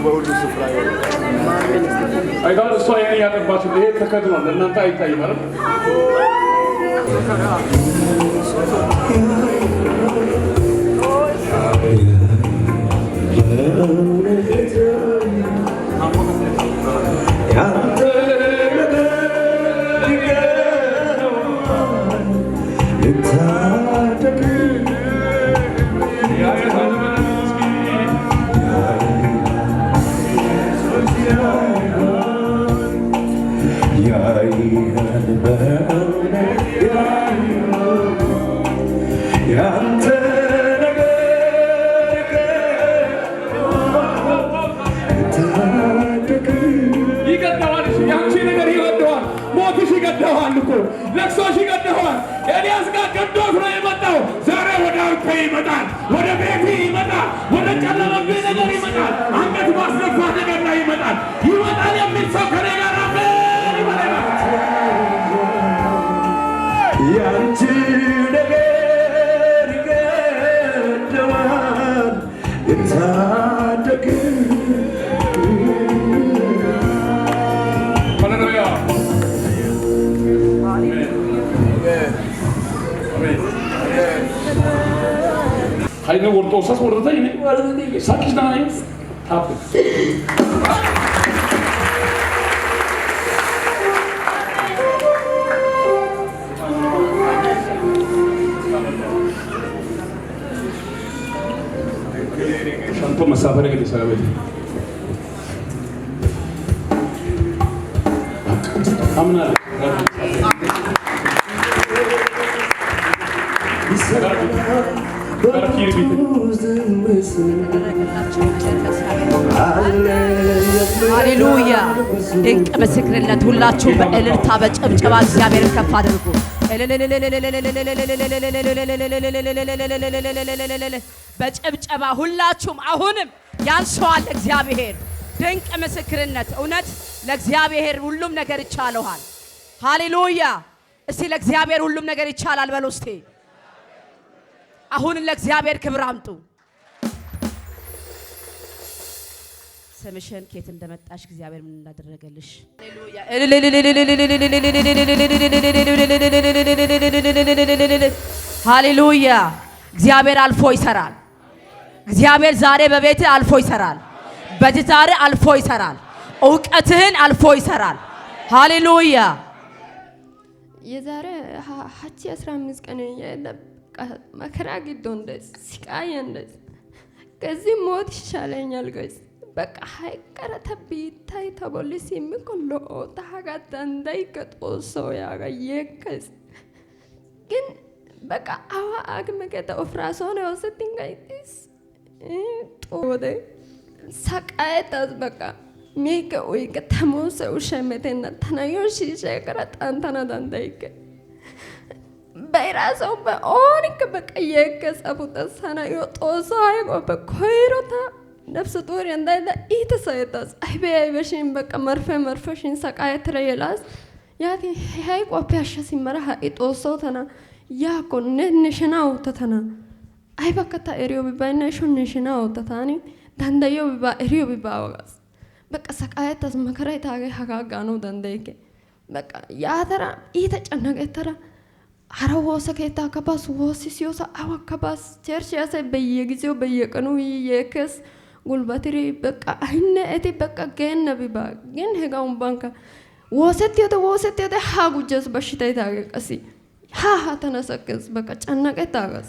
በሁሉ ስፍራ ይሆናል። አይታል እሷ የኔ ያቀባችሁ ይሄ ተከትሏል። እናንተ አይታይም አይደል? ለክሶሽ ይገደዋል ኤልያስ ጋር ገዶት ነው የመጣው ዛሬ ወደ አንተ ይመጣል ወደ ቤት ይመጣል ወደ ጨለመብህ ነገር ይመጣል አንገት ማስደፋት ነገር ላይ ይመጣል የሚል ሰው ከኔ ጋር አሜን ይበላል ያንቺ ነገር ይገደዋል የታደገ I know what those are for the thing. Such nice. Happen. Shanto masafare ke disara beti. Amna. ሃሌሉያ ድንቅ ምስክርነት ሁላችሁ በእልልታ በጭብጨባ እግዚአብሔርን ከፍ አድርጉ በጭብጨባ ሁላችሁም አሁንም ያንሰዋል እግዚአብሔር ድንቅ ምስክርነት እውነት ለእግዚአብሔር ሁሉም ነገር ይቻላል ሃሌሉያ እስቲ ለእግዚአብሔር ሁሉም ነገር ይቻላል በሉ እስቲ አሁን ለእግዚአብሔር ክብር አምጡ ስምሽን ከየት እንደመጣሽ እግዚአብሔር ምን እንዳደረገልሽ ሃሌሉያ እግዚአብሔር አልፎ ይሰራል እግዚአብሔር ዛሬ በቤት አልፎ ይሰራል በትዳር አልፎ ይሰራል ዕውቀትህን አልፎ ይሰራል ሃሌሉያ የዛሬ 15 ቀን መከራ ግዶን ደስ ሲቃይ እንደስ ከዚህ ሞት ይሻለኛል ጋይስ በቃ ሃይቀረተ ቢታይ ተቦልሲ ምንኮሎ ታጋታ እንዳይቀጦሶ ያጋየከስ ግን በቃ አዋ አግመከተ ኦፍራሶ ነው ወሰቲን ጋይስ ጦደ ሳቃየታስ በቃ ሚከ ወይ ከተሞሰ ውሸመተና ተናዮሽ ሸቀረጣ አንተና ዳንዳይከ በራሶ በኦኒክ በቃ የከሰቡት ሰናዮ ጦሶ አይቆ በኮይሮታ ነፍስ ጦር እንዳለ ኢተሰይታስ አይበሽን በቃ መርፈሽን ሰቃየት ረየላስ ያቲ ሃይ ቆፒያሽ ሲመራ ኢጦሶ ተና ያኮ ነሽናው ተተና አይ በቃ ታሪዮ ቢባይና ሹንሽናው ተታኒ ዳንዳዮ ቢባ ኤሪዮ ቢባዋስ በቃ ሰቃየታስ መከራይ ታገ ሀጋጋ ነው ዳንዳይከ በቃ ያተራ ኢተጨነቀተራ አራወሰ ከታ ከባስ ወሲሲዮሳ አዋከባስ ቸርች ያሰ በየጊዜው በየቀኑ የከስ ጉልባትሪ በቃ አይነ እቲ በቃ ገነ ቢባ ግን ሄጋውን ባንካ ወሰት ሃጉጀስ በሽታይ ታገቀሲ ሃሃ ተነሰከስ በቃ ጨነቀታጋስ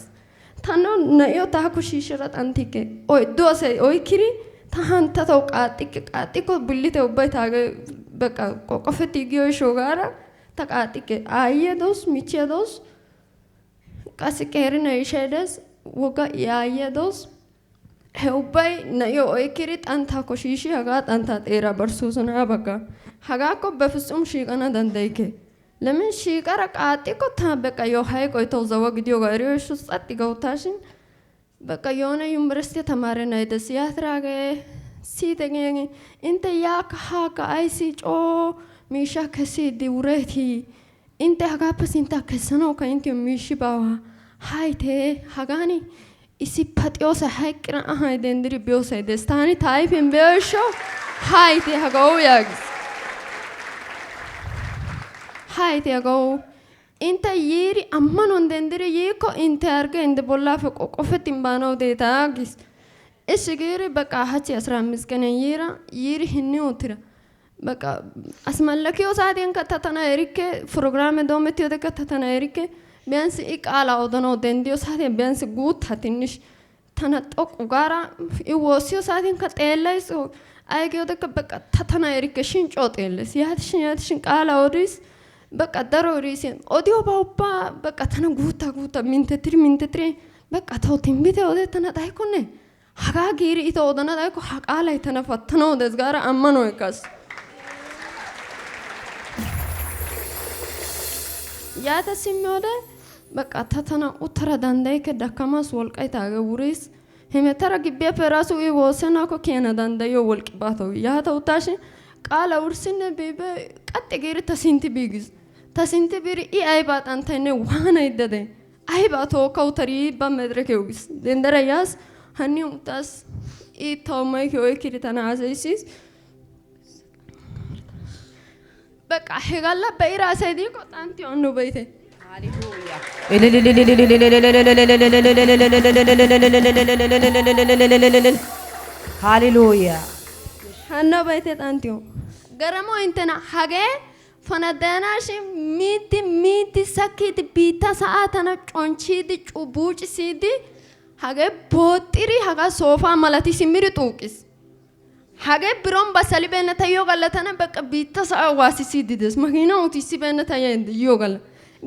ታኖ ነዮ ታኩሺ ሽራት አንቲከ ኦይ ዶሰ ኦይ ክሪ ታሃንተ ቃጢቆ ብሊተው ባይታገ በቃ ቆቆፈቲ ጊዮ ሾጋራ ተቃጢቀ አየዶስ ሚቸዶስ ቀስቀሪና ይሸደስ ወጋ ያየዶስ ሄውባይ ነዮ ኦይክሪ ጣንታ ኮሺሺ ሀጋ ጣንታ ጤራ በርሱስና በቃ ሀጋኮ በፍጹም ሺቀና ዳንዳይከ ለምን ሺቀራ ቃጢቆ ታ በቃ ዮ ሃይቆ ተውዘዋ ግዲዮ ጋሪዮሽ ጸጥ ገውታሽን በቃ የሆነ ዩኒቨርሲቲ ተማሪና አይደስ ያትራገ ሲተገኝ እንተ ያክ ሃካ አይሲ ጮ ሚሻ ከሲ ዲውረቲ እንተ ሀጋፕስ እንታ ከሰኖ ከእንተ ሚሽ ባዋ ሃይቴ ሀጋኒ isi patiyoosa hayqqina ahay denddiri biyoosay dees. Taani ta ayfiyan be'iyo gishshawu haayite hagawu yaagis. Haayite hagawu. Intte yiiri ammanuwan denddiri yiikko intte harggee intte bollaappe qoqqofettin baanawu deeta yaagis. Ishshi giiri beqa hachchi 15 qaniyan yiiri hinni uttira. Beqa asmallakiyoo saatiyankka ta tana erikke pirogiraame doomettiyodekka ta tana erikke. Biyansi I qaalaa odanawu denddiyo saatiyan biyansi guuttaa tinnish tana xoqqu gaara I woossiyo saatiyankka xeellays. Ay giyodekka beqa ta tana erikke shin coo xeellays. Yaatishin qaalaa odis. Beqa daro eriisi odiyooba ubbaa beqa tana guuttaa minttetiri beqa tawu tinbbite odettana xayikkonne hagaa giiri ita odana xayikko ha qaalay tana pattanawu des gaara ammano ekkas. Yaata simmiyode beqa ta tana uttara danddayikke dakkamaas wolqqay taagee wuriis. Hemettara gibbiyaappe raasu I woossenaakko kiyana danddayiyo wolqqi baa tawu. Yaata uttaashin qaala wurssinne biibe qaxxi giiri ta sintti biigis. Ta sintti biiri I aybaa xanttaynne waanaydda de aybaa tookka utarii ba medireke ugis. Denddara yaas hanni uttaas I tawu mayke oykkidi tana haasayissiis. Beqa he galla be'ira asay diikko xantti onnu be'ite. ሃሌሉያ Hanno be'ite xanttiyo. Garamo inttena hagee fanadanaashin miiddi sakkiidi biittaa sa'aa tana conchiidi buucisiidi hagee booxxiri hagaa soofaa malati simmiri xuuqis. Hagee biroon basalibeenna tayyoo galla tana beqa biittaa sa'aa waasisiidi des. Makiinaa utissibeenna tayyoo galla.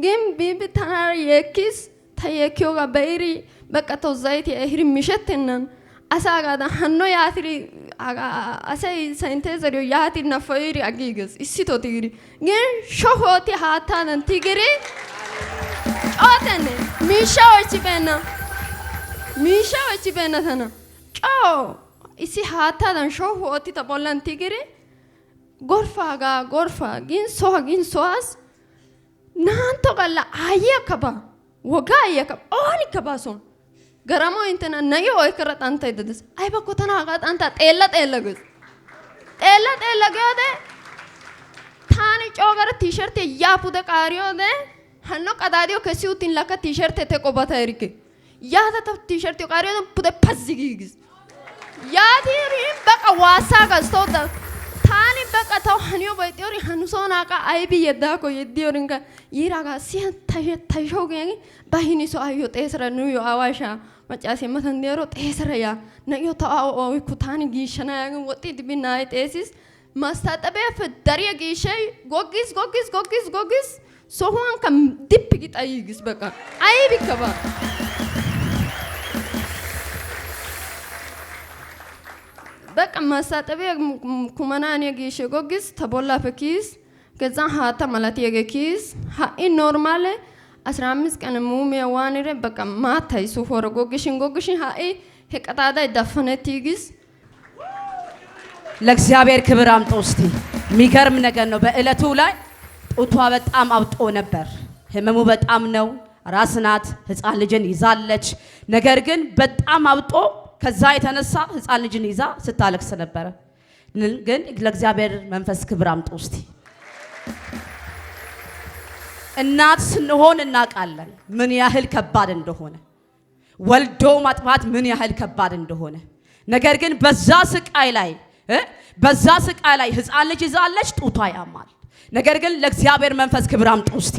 Gin biibi tanaara yeekkis ta yeekkiyoogaa be'iri beqa tawu zayitiya ehiri mishettennan asaagaadan hanno yaatiri asay sayinteesariyo yaatiri nafayiiri aggiiges issitoo tigiri. Gin shohooti haattaadan tigiri cootenne miishshaa oychchibeenna tana coo issi haattaadan shohooti ta bollan tigiri gorfaa gin so'as naanto galla aayyiyakka baa woggaa aayyiyakka oonikka baa son. Garamoo inttena na'i oykkara xanttaydda des. Aybakko tana hagaa xanttaa xeella gees. Xeella giyode taani coo gara tiisherttiya yaa pude qaariyode hanno qadaadiyo kessi uttin lakka tiisherttee teqo bata erikke. Yaata ta tiisherttiyo qaariyode pude pazzi giigis. Yaatiri beqa waassaagas tawda taani beqa tawu haniyobay xiyori hanu soonaaqa aybi yeddaakko yeddiyorinkka yiiraagaa siya tayshoogeeni ba hiniso ayyo xeesara nuyo awaashaa maccaasiya matan deero xeesara yaa na'iyo ta oykku taani giishshana yaagin woxxiidi bi na'ay xeesis. Masttaaxabiyappe dariya giishshay goggis sohuwankka dippi gi xayiigis beqa aybikka baa. Beqa masttaaxabiya kumanaaniya giishshay goggis ta bollaappe kiyis. Kezzan haatta malatiyagee kiyis. Ha'i noormaale 15 ቀን muumiya waanire beqa maattay suufoora goggishin ha'i he qaxaaday dafanettiyigis. ለእግዚአብሔር ክብር አምጦ እስቲ የሚገርም ነገር ነው። በእለቱ ላይ ጡቷ በጣም አብጦ ነበር። ህመሙ በጣም ነው። ራስ ናት፣ ህፃን ልጅን ይዛለች። ነገር ግን በጣም አብጦ ከዛ የተነሳ ህፃን ልጅን ይዛ ስታለቅስ ነበረ። ግን ለእግዚአብሔር መንፈስ ክብር አምጦ እስቲ እናት ስንሆን እናውቃለን ምን ያህል ከባድ እንደሆነ፣ ወልዶ ማጥባት ምን ያህል ከባድ እንደሆነ። ነገር ግን በዛ ስቃይ ላይ ህፃን ልጅ ይዛለች፣ ጡቷ ያማል። ነገር ግን ለእግዚአብሔር መንፈስ ክብር አምጡ እስቲ።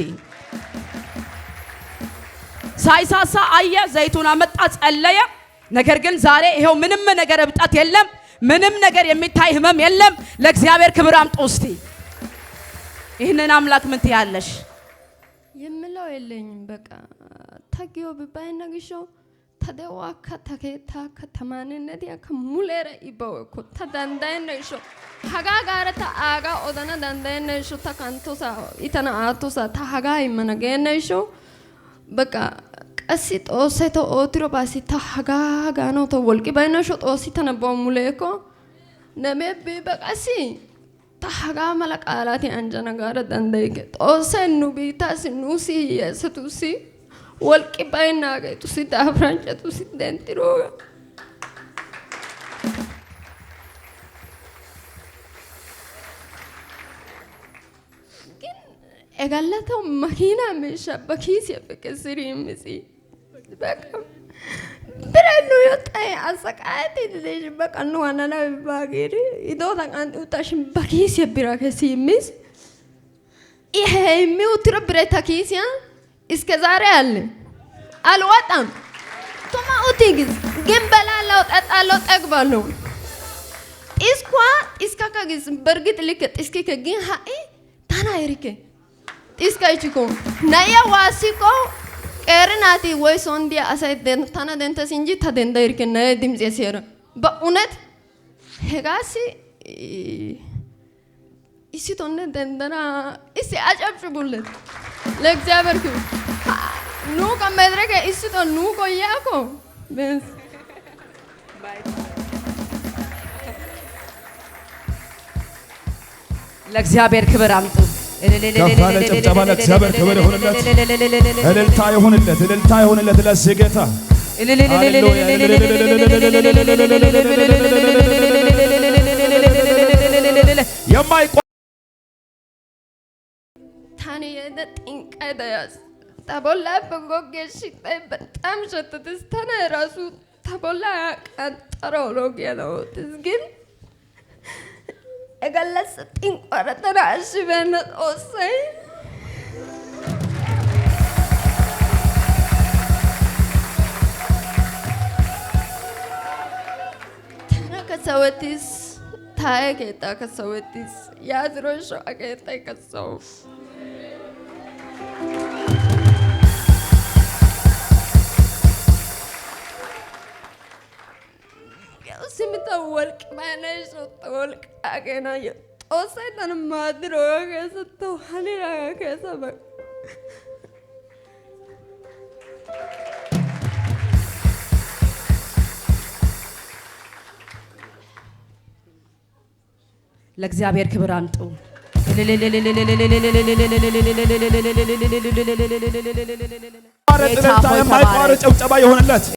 ሳይሳሳ አየ፣ ዘይቱን አመጣ፣ ጸለየ። ነገር ግን ዛሬ ይሄው ምንም ነገር እብጠት የለም፣ ምንም ነገር የሚታይ ህመም የለም። ለእግዚአብሔር ክብር አምጡ እስቲ። ይህንን አምላክ ምን ትያለሽ? የምለው የለኝም። በቃ ታጊዮ ቢባይና ግሾው ተደዋ ከተከታ ከተማንነት ከሙሌረ ይባወኩ ተዳንዳይና ግሾ ሀጋ ጋረታ አጋ ኦዳና ዳንዳይና ግሾ ተካንቶሳ ኢተና አቶሳ ታሃጋ ይመነገና ግሾ በቃ ቀሲ ጦሰቶ ኦትሮ ባሲ ታሃጋ ጋኖ ተወልቂ ባይና ግሾ ጦሲ ተነበው ሙሌኮ ነሜ በቃሲ tahagaa mala qaalaati anjana gaara danda'ike xooseen nu biittaas nuusi hiyyeessatuusi ወልቂ ባይና ገይቱ ሲዳፍራንጨቱ ሲደንጥሮ ግን እጋላታው መኪና ምሻ በኪስ የበከስሪ ምሲ በቃ ብረኑ የወጣይ አሰቃት ልጅ በቃ ነው ዋናና ባገሪ ይዶታ አንተ ውጣሽን በኪስ የብራ ከሲምስ ይሄ የሚውትር ብረታ ኪስያ እስከ ዛሬ አለ አልወጣም ቶማ ኡቲግዝ ግን በላላው ጠጣለው ጠግባለው እስካካግዝ በርግጥ ልክ እስኪ ግን ሃይ ታና ይርከ እስካይቺኮ ናያ ዋሲኮ ቀርናቲ ወይ ሶንዲያ አሳይደን ታና ደንተስ እንጂ ታደንዳ ይርከ ናያ ድምጽ የሰራ በእውነት ሄጋሲ እሺ ቶነ ደንደና እሺ አጨብጭቡለት ለእግዚአብሔር ክብር ኑ ከመድረከ እሺ ቶ ኑ ቆያኮ በስ ለእግዚአብሔር ክብር አምጡ ከፋለ ጨብጨባ ለእግዚአብሔር ክብር ይሁንለት እልልታ ይሁንለት ለዚህ ጌታ የማይቆ ታኔ የደጥንቀደያስ ታቦላ በጎጌሽ በጣም ሸተተስ ታና ራሱ ታቦላ ቀንጠሮ ሎጊያ ነው ግን እገለጽ ጥንቆረ ተራሽ በነት ኦሰይ ታና ከሰወቲስ ታየ ጌታ ከሰወቲስ ያዝሮሽ አጌታ ከሰው ስምታ ወልቅ ማነሽ ወልቅ አገና ጦሰይታን ማድሮ ከሰተው ሀሊራ ከሰበ ለእግዚአብሔር ክብር አምጡ የማይቋረጥ ጭብጨባ ይሆንለት